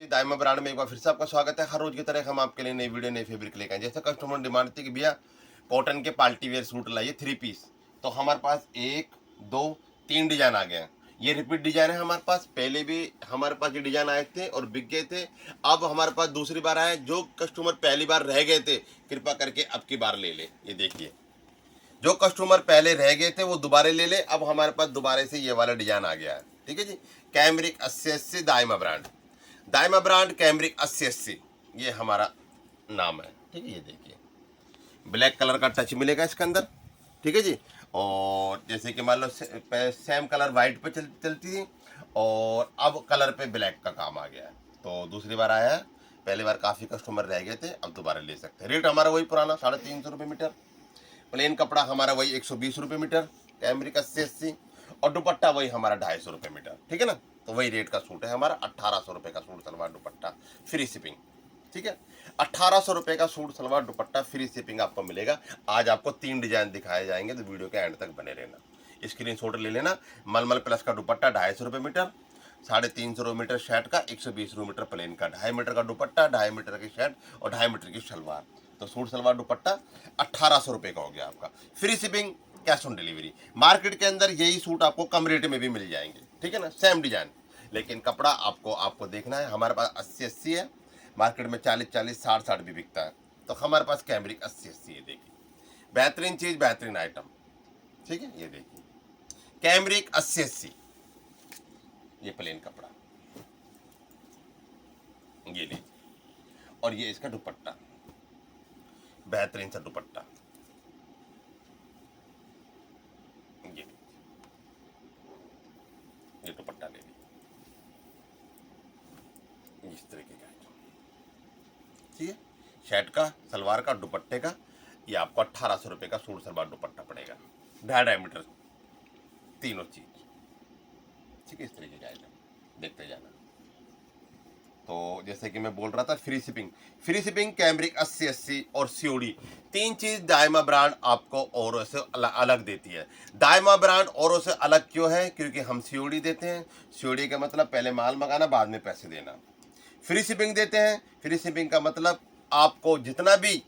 दाइमा brand में एक बार फिर से आपका स्वागत है। हर रोज की तरह हम आपके लिए नई वीडियो नई फैब्रिक लेकर आए। जैसे कस्टमर डिमांड थी कि भैया कॉटन के पार्टी वेयर सूट लाइए 3 पीस, तो हमारे पास 1 2 3 डिजाइन आ गए हैं। ये रिपीट डिजाइन है हमारे पास, पहले भी हमारे पास ये डिजाइन आए थे और बिक गए थे। अब हमारे पास दूसरी बार आए। जो कस्टमर पहली बार रह गए थे कृपा करके अब की बार ले ले। ये देखिए, जो कस्टमर पहले रह गए थे वो दोबारा ले ले। अब हमारे पास दोबारा से ये वाला डिजाइन आ गया है। ठीक है जी। कैमरिक 8080 दाइमा ब्रांड, दाइमा ब्रांड कैमरिक 8080 ये हमारा नाम है। ठीक है, ये देखिए ब्लैक कलर का टच मिलेगा इसके अंदर। ठीक है जी। और जैसे कि मान लो सेम कलर वाइट पे चलती थी और अब कलर पे ब्लैक का काम आ गया है। तो दूसरी बार आया है, पहली बार काफ़ी कस्टमर रह गए थे, अब दोबारा ले सकते हैं। रेट हमारा वही पुराना 350 रुपये मीटर। प्लेन कपड़ा हमारा वही 120 रुपये मीटर कैमरिक 8080, और दुपट्टा वही हमारा 250 रुपये मीटर। ठीक है ना। तो वही रेट का सूट है हमारा। 1800 रुपये का सूट सलवार दुपट्टा फ्री शिपिंग। ठीक है, 1800 रुपये का सूट सलवार दुपट्टा फ्री शिपिंग आपको मिलेगा। आज आपको 3 डिजाइन दिखाए जाएंगे, तो वीडियो के एंड तक बने रहना। स्क्रीनशॉट ले लेना। मलमल प्लस का दुपट्टा 250 रुपये मीटर, 350 रुपये मीटर शर्ट का, 120 रुपये मीटर प्लेन का, 2.5 मीटर का दुपट्टा, 2.5 मीटर की शर्ट और 2.5 मीटर की सलवार। तो सूट सलवार दुपट्टा 1800 रुपये का हो गया आपका। Free shipping, cash on delivery. Market के अंदर यही सूट आपको कम रेट में भी मिल जाएंगे। ठीक है ना, सेम डिजाइन, लेकिन कपड़ा आपको देखना है। हमारे पास 80-80 है, मार्केट में 40-40 60-60 भी बिकता है। तो हमारे पास कैमरिक 80-80 है। देखिए बेहतरीन चीज, बेहतरीन आइटम। ठीक है, ये देखिए कैमरिक 80-80, ये प्लेन कपड़ा, ये लीजिए। और ये इसका दुपट्टा, बेहतरीन सा दुपट्टा, ये दुपट्टा ले लीजिए इस तरीके का। ठीक है, शर्ट का, सलवार का, दुपट्टे का ये आपको 1800 रुपये का सूट सलवार दुपट्टा पड़ेगा। 2.5 मीटर तीनों चीज। ठीक है, इस तरीके का आइटम देखते जाना। तो जैसे कि मैं बोल रहा था, free shipping, free shipping cambric 80-80 और सीओडी, 3 चीज दाइमा ब्रांड आपको औरों से अलग देती है। दाइमा ब्रांड औरों से अलग क्यों है? क्योंकि हम सीओडी देते हैं। सीओडी का मतलब पहले माल मंगाना बाद में पैसे देना। फ्री शिपिंग देते हैं। फ्री शिपिंग का मतलब आपको जितना भी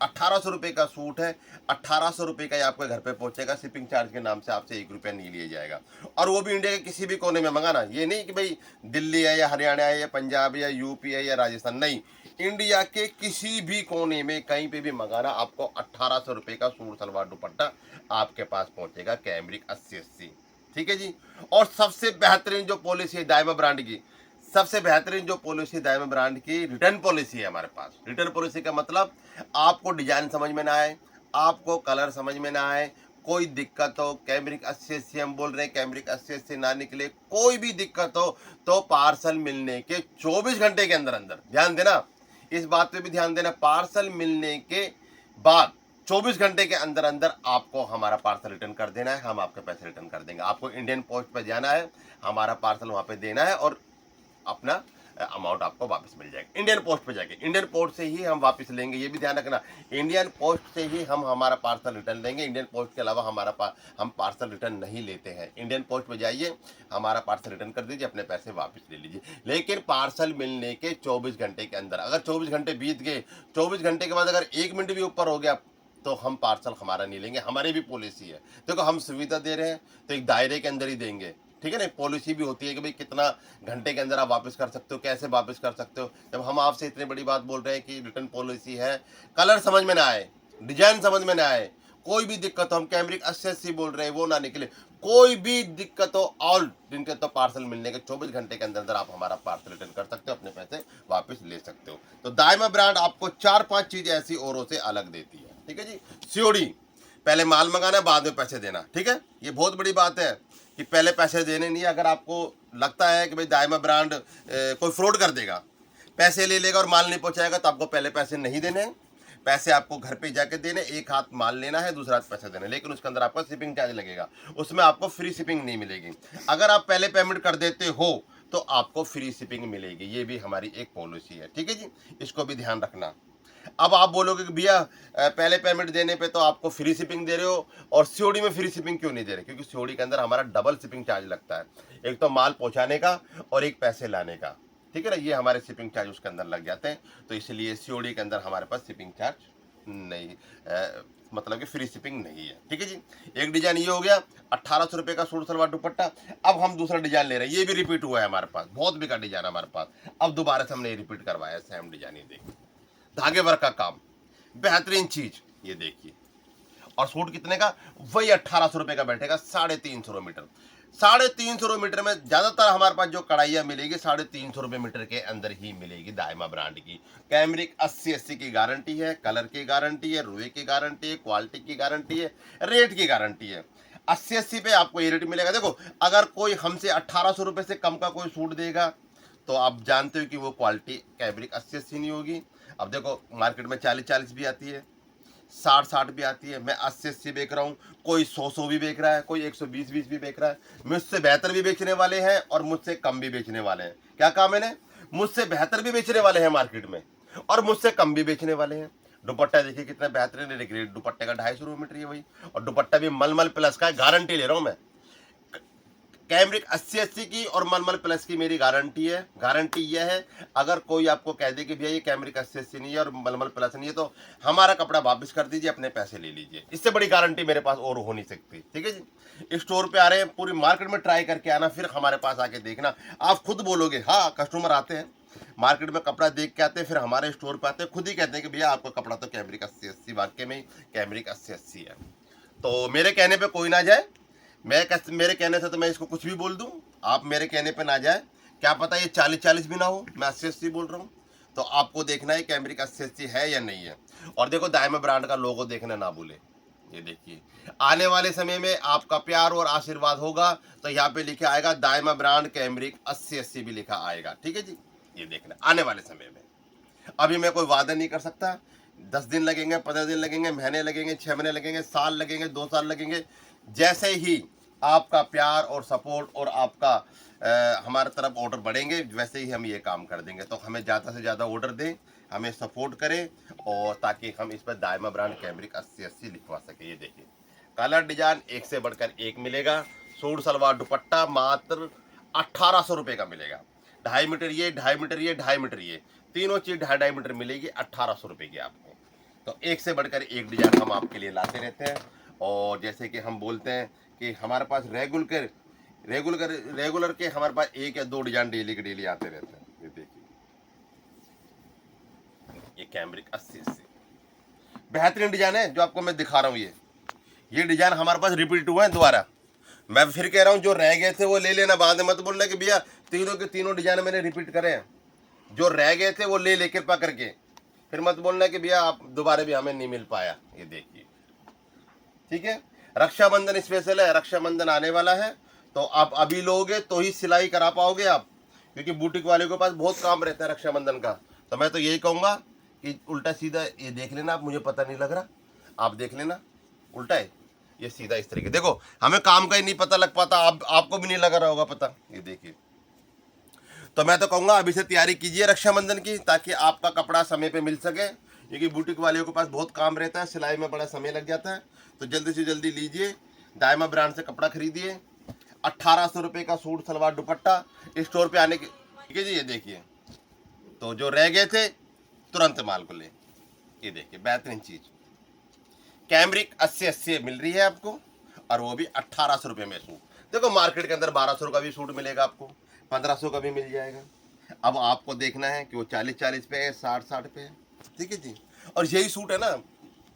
1800 रुपये का सूट है, 1800 रुपये का ही आपके घर पे पहुंचेगा। शिपिंग चार्ज के नाम से आपसे 1 रुपया नहीं लिया जाएगा। और वो भी इंडिया के किसी भी कोने में मंगाना। ये नहीं कि भाई दिल्ली है या हरियाणा है या पंजाब या यूपी है या राजस्थान, नहीं, इंडिया के किसी भी कोने में कहीं पे भी मंगाना, आपको 1800 रुपये का सूट सलवार दुपट्टा आपके पास पहुंचेगा कैमरिक 80-80। ठीक है जी। और सबसे बेहतरीन जो पॉलिसी है दाइमा ब्रांड की, सबसे बेहतरीन जो पॉलिसी दाइमा ब्रांड की, रिटर्न पॉलिसी है हमारे पास। रिटर्न पॉलिसी का मतलब आपको डिजाइन समझ में ना आए, आपको कलर समझ में ना आए, कोई दिक्कत हो, कैमरिक 80-80 हम बोल रहे हैं, कैमरिक 80-80 ना निकले, कोई भी दिक्कत हो, तो पार्सल मिलने के 24 घंटे के अंदर अंदर, ध्यान देना इस बात पे भी ध्यान देना, पार्सल मिलने के बाद 24 घंटे के अंदर अंदर आपको हमारा पार्सल रिटर्न कर देना है। हम आपके पैसे रिटर्न कर देंगे। आपको इंडियन पोस्ट पे जाना है, हमारा पार्सल वहां पे देना है और अपना अमाउंट आपको वापस मिल जाएगा। इंडियन पोस्ट पे जाके, इंडियन पोस्ट से ही हम वापस लेंगे, ये भी ध्यान रखना। इंडियन पोस्ट से ही हम हमारा पार्सल रिटर्न लेंगे। इंडियन पोस्ट के अलावा हम पार्सल रिटर्न नहीं लेते हैं। इंडियन पोस्ट पे जाइए, हमारा पार्सल रिटर्न कर दीजिए, अपने पैसे वापस ले लीजिए। लेकिन पार्सल मिलने के 24 घंटे के अंदर, अगर 24 घंटे बीत गए, 24 घंटे के बाद अगर 1 मिनट भी ऊपर हो गया, तो हम पार्सल हमारा नहीं लेंगे। हमारी भी पॉलिसी है। देखो हम सुविधा दे रहे हैं तो एक दायरे के अंदर ही देंगे। ठीक है ना, पॉलिसी भी होती है कि भाई कितना घंटे के अंदर आप वापस कर सकते हो, कैसे वापस कर सकते हो। जब हम आपसे इतनी बड़ी बात बोल रहे हैं कि रिटर्न पॉलिसी है, कलर समझ में ना आए, डिजाइन समझ में ना आए, कोई भी दिक्कत हो, हम कैमरिक 80-80 बोल रहे हैं, वो ना निकले, कोई भी दिक्कत हो, ऑल जिनके तो पार्सल मिलने के 24 घंटे के अंदर अंदर आप हमारा पार्सल रिटर्न कर सकते हो, अपने पैसे वापस ले सकते हो। तो दाइमा ब्रांड आपको 4-5 चीजें ऐसी औरों से अलग देती है। ठीक है जी। सीओडी, पहले माल मंगाना बाद में पैसे देना। ठीक है, ये बहुत बड़ी बात है कि पहले पैसे देने नहीं। अगर आपको लगता है कि भाई दाइमा ब्रांड कोई फ्रॉड कर देगा, पैसे ले लेगा और माल नहीं पहुंचाएगा, तो आपको पहले पैसे नहीं देने हैं। पैसे आपको घर पे जाके देने, एक हाथ माल लेना है, दूसरा हाथ पैसे देने, लेकिन उसके अंदर आपका शिपिंग चार्ज लगेगा, उसमें आपको फ्री शिपिंग नहीं मिलेगी। अगर आप पहले पेमेंट कर देते हो तो आपको फ्री शिपिंग मिलेगी। ये भी हमारी एक पॉलिसी है। ठीक है जी, इसको भी ध्यान रखना। अब आप बोलोगे कि भैया पहले पेमेंट देने पे तो आपको फ्री शिपिंग दे रहे हो और सीओडी में फ्री शिपिंग क्यों नहीं दे रहे? क्योंकि सीओडी के अंदर हमारा डबल शिपिंग चार्ज लगता है, एक तो माल पहुंचाने का और एक पैसे लाने का। ठीक है ना, ये हमारे शिपिंग चार्ज उसके अंदर लग जाते हैं, तो इसलिए सीओडी के अंदर हमारे पास शिपिंग चार्ज नहीं, मतलब कि फ्री शिपिंग नहीं है। ठीक है जी, एक डिजाइन ये हो गया 1800 रुपये का सूट सलवार दुपट्टा। अब हम दूसरा डिजाइन ले रहे हैं, ये भी रिपीट हुआ है हमारे पास, बहुत बिका डिजाइन हमारे पास, अब दोबारा से हमने रिपीट करवाया सेम डिजाइन। ये देखिए धागे वर्क का काम, बेहतरीन चीज, ये देखिए। और सूट कितने का, वही 1800 रुपये का बैठेगा, 350 मीटर। 350 मीटर में ज्यादातर हमारे पास जो कढ़ाइयाँ मिलेगी 350 मीटर के अंदर ही मिलेगी दायमा ब्रांड की। कैमरिक 80-80 की गारंटी है, कलर की गारंटी है, रुए की गारंटी है, क्वालिटी की गारंटी है, रेट की गारंटी है। 80-80 पे आपको ये रेट मिलेगा। देखो अगर कोई हमसे 1800 रुपये से कम का कोई सूट देगा तो आप जानते हो कि वो क्वालिटी कैमरिक 80-80 नहीं होगी। अब देखो मार्केट में 40-40 भी आती है, 60-60 भी आती है, मैं 80-80 बेच रहा हूँ, कोई 100-100 भी बेच रहा है, कोई 120-20 भी बेच रहा है। मुझसे बेहतर भी बेचने वाले हैं और मुझसे कम भी बेचने वाले हैं। क्या कहा मैंने, मुझसे बेहतर भी बेचने वाले हैं मार्केट में और मुझसे कम भी बेचने वाले हैं। दुपट्टा देखिए कितना बेहतरीन है, दुपट्टे का 250 मीटर है वही, और दुपट्टा भी मलमल प्लस का है, गारंटी ले रहा हूँ मैं। कैमरिक 80-80 की और मलमल प्लस की मेरी गारंटी है। गारंटी यह है, अगर कोई आपको कह दे कि भैया ये कैमरिक 80-80 नहीं है और मलमल प्लस नहीं है, तो हमारा कपड़ा वापस कर दीजिए, अपने पैसे ले लीजिए। इससे बड़ी गारंटी मेरे पास और हो नहीं सकती। ठीक है जी, स्टोर पे आ रहे हैं, पूरी मार्केट में ट्राई करके आना, फिर हमारे पास आके देखना, आप खुद बोलोगे। हाँ, कस्टमर आते हैं मार्केट में, कपड़ा देख के आते हैं, फिर हमारे स्टोर पे आते हैं, खुद ही कहते हैं कि भैया आपका कपड़ा तो कैमरिक 80-80, वाकई में कैमरिक 80-80 है। तो मेरे कहने पे कोई ना जाए, मेरे कहने से तो मैं इसको कुछ भी बोल दूं, आप मेरे कहने पे ना जाए, क्या पता ये 40-40 भी ना हो, मैं 80-80 बोल रहा हूँ। तो आपको देखना है कैमरिक 80-80 है या नहीं है। और देखो दायमा ब्रांड का लोगो देखना ना भूले, ये देखिए। आने वाले समय में आपका प्यार और आशीर्वाद होगा तो यहाँ पे लिखा आएगा दायमा ब्रांड कैमरिक 80-80 भी लिखा आएगा। ठीक है जी, ये देखना आने वाले समय में। अभी मैं कोई वादा नहीं कर सकता, 10 दिन लगेंगे, 15 दिन लगेंगे, महीने लगेंगे, 6 महीने लगेंगे, साल लगेंगे, 2 साल लगेंगे। जैसे ही आपका प्यार और सपोर्ट और आपका हमारे तरफ ऑर्डर बढ़ेंगे, वैसे ही हम ये काम कर देंगे। तो हमें ज़्यादा से ज़्यादा ऑर्डर दें, हमें सपोर्ट करें, और ताकि हम इस पर दायमा ब्रांड कैमरिक 80-80 लिखवा सकें। ये देखिए कलर डिजाइन एक से बढ़कर एक मिलेगा। सूट सलवार दुपट्टा मात्र 1800 रुपये का मिलेगा। 2.5 मीटर ये, 2.5 मीटर ये, 2.5 मीटर ये, तीनों चीज़ 2.5 मीटर मिलेगी 1800 रुपये की आपको। तो एक से बढ़कर एक डिजाइन हम आपके लिए लाते रहते हैं। और जैसे कि हम बोलते हैं कि हमारे पास रेगुलर के हमारे पास 1 या 2 डिजाइन डेली के डेली आते रहते हैं। ये देखिए ये कैमरिक 80-80 बेहतरीन डिजाइन है जो आपको मैं दिखा रहा हूँ। ये डिजाइन हमारे पास रिपीट हुआ है दोबारा। मैं फिर कह रहा हूँ जो रह गए थे वो ले लेना, बाद में मत बोलना कि भैया तीनों के तीनों डिजाइन मैंने रिपीट करे हैं। जो रह गए थे वो ले कृपा करके, फिर मत बोलना कि भैया आप दोबारा भी हमें नहीं मिल पाया। ये देखिए ठीक है, रक्षाबंधन स्पेशल है, रक्षाबंधन आने वाला है, तो आप अभी लोगे तो ही सिलाई करा पाओगे आप, क्योंकि बुटीक वाले के पास बहुत काम रहता है रक्षाबंधन का। तो मैं तो यही कहूँगा कि उल्टा सीधा ये देख लेना आप, मुझे पता नहीं लग रहा, आप देख लेना उल्टा है, ये सीधा इस तरीके। देखो हमें काम का ही नहीं पता लग पाता, आपको भी नहीं लग रहा होगा पता। ये देखिए, तो मैं तो कहूँगा अभी से तैयारी कीजिए रक्षाबंधन की, ताकि आपका कपड़ा समय पे मिल सके, क्योंकि बुटीक वालों के पास बहुत काम रहता है, सिलाई में बड़ा समय लग जाता है। तो जल्दी से जल्दी लीजिए, दायमा ब्रांड से कपड़ा खरीदिए। 1800 रुपये का सूट सलवार दुपट्टा स्टोर पे आने के, ठीक है जी। ये देखिए, तो जो रह गए थे तुरंत माल को ले। ये देखिए बेहतरीन चीज़ कैमरिक 80-80 मिल रही है आपको, और वो भी 1800 रुपये में सूट। देखो मार्केट के अंदर 1200 का भी सूट मिलेगा आपको, 1500 का भी मिल जाएगा। अब आपको देखना है कि वो 40-40 पे है, 60-60 पे है। ठीक है जी, और यही सूट है ना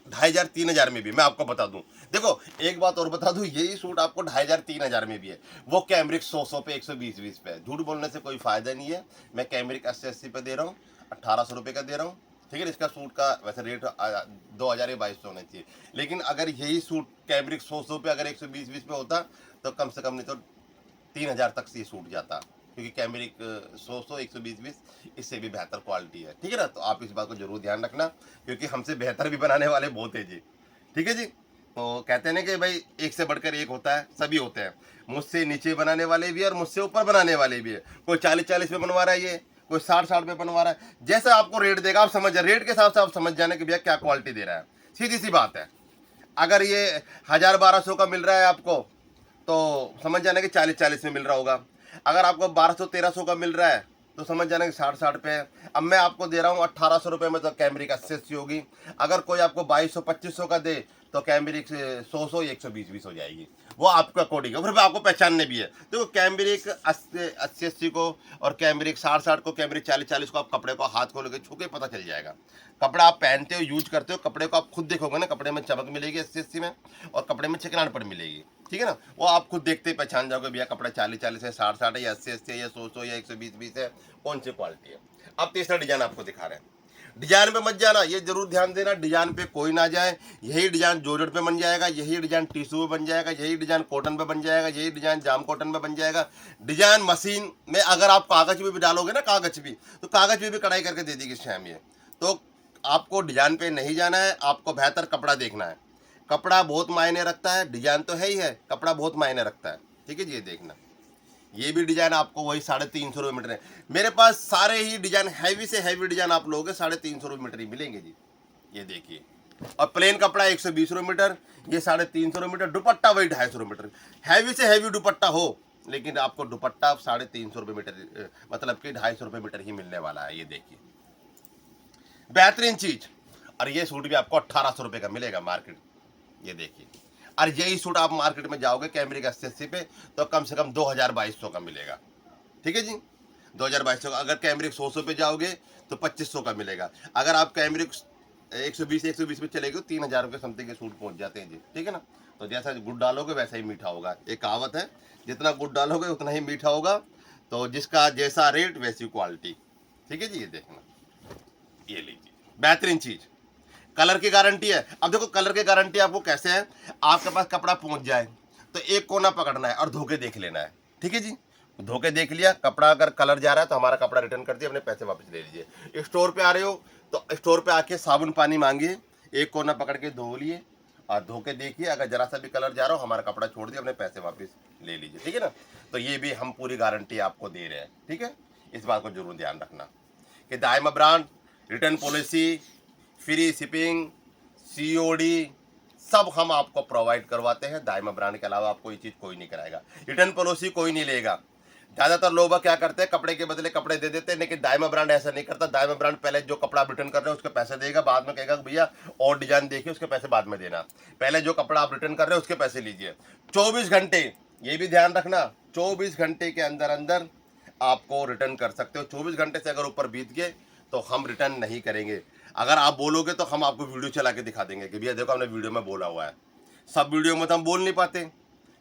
2500-3000 में भी, मैं आपको बता दूं। देखो एक बात और बता दूं, यही सूट आपको 2500-3000 में भी है, वो कैमरिक 100 पे, 120 पे है। झूठ बोलने से कोई फायदा नहीं है। मैं कैमरिक 80-80 पे दे रहा हूँ, 1800 रुपये का दे रहा हूँ। ठीक है, इसका सूट का वैसे रेट 2000 या 2200 होना चाहिए, लेकिन अगर यही सूट कैमरिक 100 पे अगर 120 पे होता तो कम से कम नहीं तो 3000 तक से ये सूट जाता, क्योंकि कैमरिक 100-120 इससे भी बेहतर क्वालिटी है। ठीक है ना, तो आप इस बात को जरूर ध्यान रखना, क्योंकि हमसे बेहतर भी बनाने वाले बहुत है जी। ठीक है जी, तो कहते हैं ना कि भाई एक से बढ़कर एक होता है, सभी होते हैं। मुझसे नीचे बनाने वाले भी है और मुझसे ऊपर बनाने वाले भी है। कोई 40-40 पे बनवा रहा है, ये कोई 60-60 पे बनवा रहा है। जैसा आपको रेट देगा आप समझ जाए, रेट के हिसाब से आप समझ जाने कि भैया क्या क्वालिटी दे रहा है। सीधी सी बात है, अगर ये 1000-1200 का मिल रहा है आपको तो समझ जाना कि 40-40 में मिल रहा होगा। अगर आपको 1200-1300 का मिल रहा है तो समझ जाना कि 60 पे है। अब मैं आपको दे रहा हूँ 1800 रुपये में, तो कैमरिक 80 होगी। अगर कोई आपको 2200-2500 का दे तो कैमरिक 100 या 120 हो जाएगी, वो आपका अकॉर्डिंग है। फिर आपको पहचानने भी है। तो कैमरिक 80 को और कैमरिक 60 को, कैमरिक 40 को आप कपड़े को हाथ खोल के छू के पता चल जाएगा। कपड़ा आप पहनते हो, यूज करते हो, कपड़े को आप खुद देखोगे ना, कपड़े में चमक मिलेगी 80 में, और कपड़े में चिकनाहट मिलेगी, ठीक है ना। वो आप खुद देखते ही पहचान जाओगे भैया कपड़ा 40 है, 60 है, या 80 है, या 100 या 120 है, कौन सी क्वालिटी है। अब तीसरा डिजाइन आपको दिखा रहे हैं। डिजाइन पे मत जाना, ये जरूर ध्यान देना, डिजाइन पे कोई ना जाए। यही डिजाइन जॉर्जेट पे बन जाएगा, यही डिजाइन टिश्यू पे बन जाएगा, यही डिजाइन कॉटन पे बन जाएगा, यही डिजाइन जाम कॉटन पे बन जाएगा। डिजाइन मशीन में अगर आप कागज पे भी डालोगे ना, कागज पे भी कढ़ाई करके दे देगी शैम ये। तो आपको डिजाइन पे नहीं जाना है, आपको बेहतर कपड़ा देखना है। कपड़ा बहुत मायने रखता है, डिजाइन तो है ही है, कपड़ा बहुत मायने रखता है, ठीक है जी। ये देखना, ये भी डिजाइन आपको वही 350 रुपये मीटर है। मेरे पास सारे ही डिजाइन हैवी से हैवी डिजाइन आप लोगे 350 रुपये मीटर ही मिलेंगे जी। ये देखिए, और प्लेन कपड़ा 120 रुपये मीटर, ये 350 रुपये मीटर, दुपट्टा वही 250 रुपये मीटर। हैवी से हैवी दुपट्टा हो, लेकिन आपको दुपट्टा 350 रुपये मीटर, मतलब कि 250 रुपये मीटर ही मिलने वाला है। ये देखिए, बेहतरीन चीज। और ये सूट भी आपको 1800 रुपये का मिलेगा मार्केट। ये देखिए, और यही सूट आप मार्केट में जाओगे कैमरिक 80 पे तो कम से कम 2200 का मिलेगा, ठीक है जी। 2200 का। अगर कैमरिक 100 पे जाओगे तो 2500 का मिलेगा। अगर आप कैमरिक 120 पे चलेगे तो 3000 रुपये समथिंग के सूट पहुंच जाते हैं जी, ठीक है ना। तो जैसा गुड़ डालोगे वैसा ही मीठा होगा, एक कहावत है, जितना गुड़ डालोगे उतना ही मीठा होगा। तो जिसका जैसा रेट वैसी क्वालिटी, ठीक है जी। ये देखना, ये लीजिए, बेहतरीन चीज। कलर की गारंटी है। अब देखो, कलर की गारंटी आपको कैसे है, आपके पास कपड़ा पहुंच जाए तो एक कोना पकड़ना है और धोके देख लेना है, ठीक है जी। धोके देख लिया, कपड़ा अगर कलर जा रहा है तो हमारा कपड़ा रिटर्न कर दिया, अपने पैसे वापस ले लीजिए। स्टोर पे आ रहे हो तो स्टोर पे आके साबुन पानी मांगिए, एक कोना पकड़ के धो लिए और धोके देखिए, अगर जरा सा भी कलर जा रहा हो हमारा कपड़ा छोड़ दिया, अपने पैसे वापस ले लीजिए, ठीक है ना। तो ये भी हम पूरी गारंटी आपको दे रहे हैं, ठीक है। इस बात को जरूर ध्यान रखना कि Daima brand return policy, free shipping, COD सब हम आपको प्रोवाइड करवाते हैं। दाइमा ब्रांड के अलावा आपको ये चीज़ कोई नहीं कराएगा। रिटर्न पॉलिसी कोई नहीं लेगा। ज़्यादातर लोग क्या करते हैं, कपड़े के बदले कपड़े दे देते हैं, लेकिन दाइमा ब्रांड ऐसा नहीं करता। दाइमा ब्रांड पहले जो कपड़ा आप रिटर्न कर रहे हो उसके पैसे देगा, बाद में कहेगा भैया और डिजाइन देखिए, उसके पैसे बाद में देना। पहले जो कपड़ा आप रिटर्न कर रहे हो उसके पैसे लीजिए। 24 घंटे, ये भी ध्यान रखना, 24 घंटे के अंदर अंदर आपको रिटर्न कर सकते हो। 24 घंटे से अगर ऊपर बीत गए तो हम रिटर्न नहीं करेंगे। अगर आप बोलोगे तो हम आपको वीडियो चला के दिखा देंगे कि भैया देखो हमने वीडियो में बोला हुआ है। सब वीडियो में तो हम बोल नहीं पाते,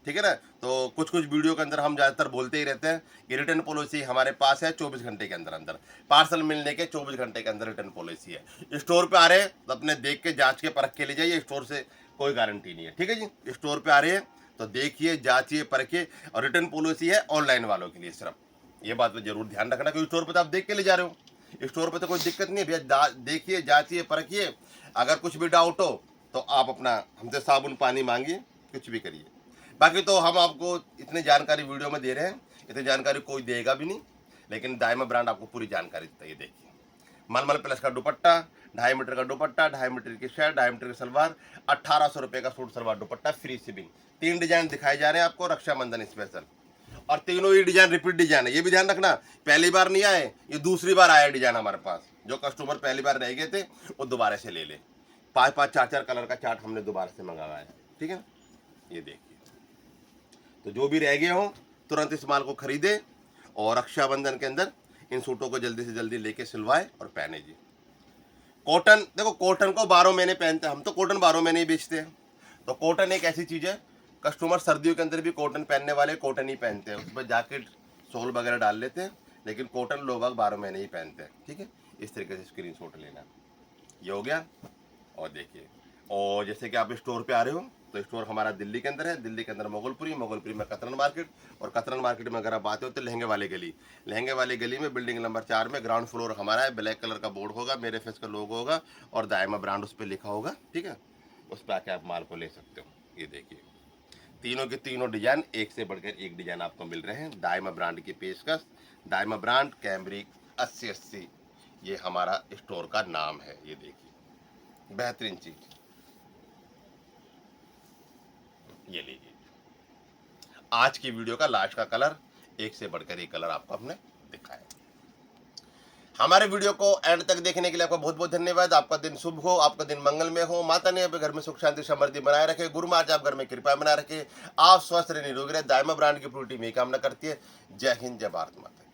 ठीक है ना। तो कुछ कुछ वीडियो के अंदर हम ज़्यादातर बोलते ही रहते हैं कि रिटर्न पॉलिसी हमारे पास है 24 घंटे के अंदर अंदर, पार्सल मिलने के 24 घंटे के अंदर रिटर्न पॉलिसी है। स्टोर पे आ रहे हैं तो अपने देख के जांच के परख के ले जाइए, स्टोर से कोई गारंटी नहीं है, ठीक है जी। स्टोर पे आ रहे हैं तो देखिए, जांचिए, परखिए। और रिटर्न पॉलिसी है ऑनलाइन वालों के लिए सिर्फ, ये बात में जरूर ध्यान रखना, क्योंकि स्टोर पे तो आप देख के ले जा रहे हो। स्टोर पे तो कोई दिक्कत नहीं है भैया, देखिए, जांचिए, परखिए। अगर कुछ भी डाउट हो तो आप अपना हमसे साबुन पानी मांगिए, कुछ भी करिए। बाकी तो हम आपको इतनी जानकारी वीडियो में दे रहे हैं, इतनी जानकारी कोई देगा भी नहीं, लेकिन दाइमा ब्रांड आपको पूरी जानकारी देता है। ये देखिए, मलमल प्लस का दुपट्टा, 2.5 मीटर का दुपट्टा, 2.5 मीटर की शर्ट, 2.5 मीटर की सलवार, 1800 रुपये का सूट सलवार दुपट्टा, फ्री शिपिंग। 3 डिजाइन दिखाए जा रहे हैं आपको रक्षाबंधन स्पेशल, और तीनों ही डिजाइन रिपीट डिजाइन है। ये भी ध्यान रखना, पहली बार नहीं आए, ये दूसरी बार आया डिजाइन हमारे पास। जो कस्टमर पहली बार रह गए थे वो दोबारा से ले ले। 5-5, 4-4 कलर का चार्ट हमने दोबारा से मंगाया है, ठीक है। ये देखिए, तो जो भी रह गए हो तुरंत इस माल को खरीदे और रक्षाबंधन के अंदर इन सूटों को जल्दी से जल्दी लेके सिलवाए और पहने जी। कॉटन, देखो कॉटन को 12 महीने पहनते हैं हम, तो कॉटन 12 महीने ही बेचते हैं। तो कॉटन एक ऐसी चीज़ है, कस्टमर सर्दियों के अंदर भी कॉटन पहनने वाले कॉटन ही पहनते हैं, उसमें जैकेट शॉल वगैरह डाल लेते हैं, लेकिन कॉटन लोग 12 महीने ही पहनते हैं, ठीक है। इस तरीके से स्क्रीनशॉट लेना, ये हो गया। और देखिए, और जैसे कि आप स्टोर पे आ रहे हो तो स्टोर हमारा दिल्ली के अंदर है, दिल्ली के अंदर मोगलपुरी, मोगलपुरी में कतरन मार्केट, और कतरन मार्केट में अगर आप आते हो तो लहंगे वाली गली, लहंगे वाली गली में बिल्डिंग नंबर 4 में ग्राउंड फ्लोर हमारा है। ब्लैक कलर का बोर्ड होगा, मेरे फेस का लोगो होगा और दाइमा ब्रांड उस पर लिखा होगा, ठीक है। उस पर आके आप माल को ले सकते हो। ये देखिए, तीनों के तीनों डिजाइन एक से बढ़कर एक डिजाइन आपको मिल रहे हैं। दाइमा ब्रांड की पेशकश, दाइमा ब्रांड कैमरिक 8080, ये हमारा स्टोर का नाम है। ये देखिए, बेहतरीन चीज, ये लीजिए। आज की वीडियो का लास्ट का कलर, एक से बढ़कर एक कलर आपको हमने दिखाया। हमारे वीडियो को एंड तक देखने के लिए आपका बहुत बहुत धन्यवाद। आपका दिन शुभ हो, आपका दिन मंगलमय हो। माता ने आपके घर में सुख शांति समृद्धि बनाए रखे। गुरु माँ आप घर में कृपा बनाए रखे। आप स्वस्थ रहे, निरोगी रहे। दायमा ब्रांड की पूरी टीम यही कामना करती है। जय हिंद, जय भारत माता।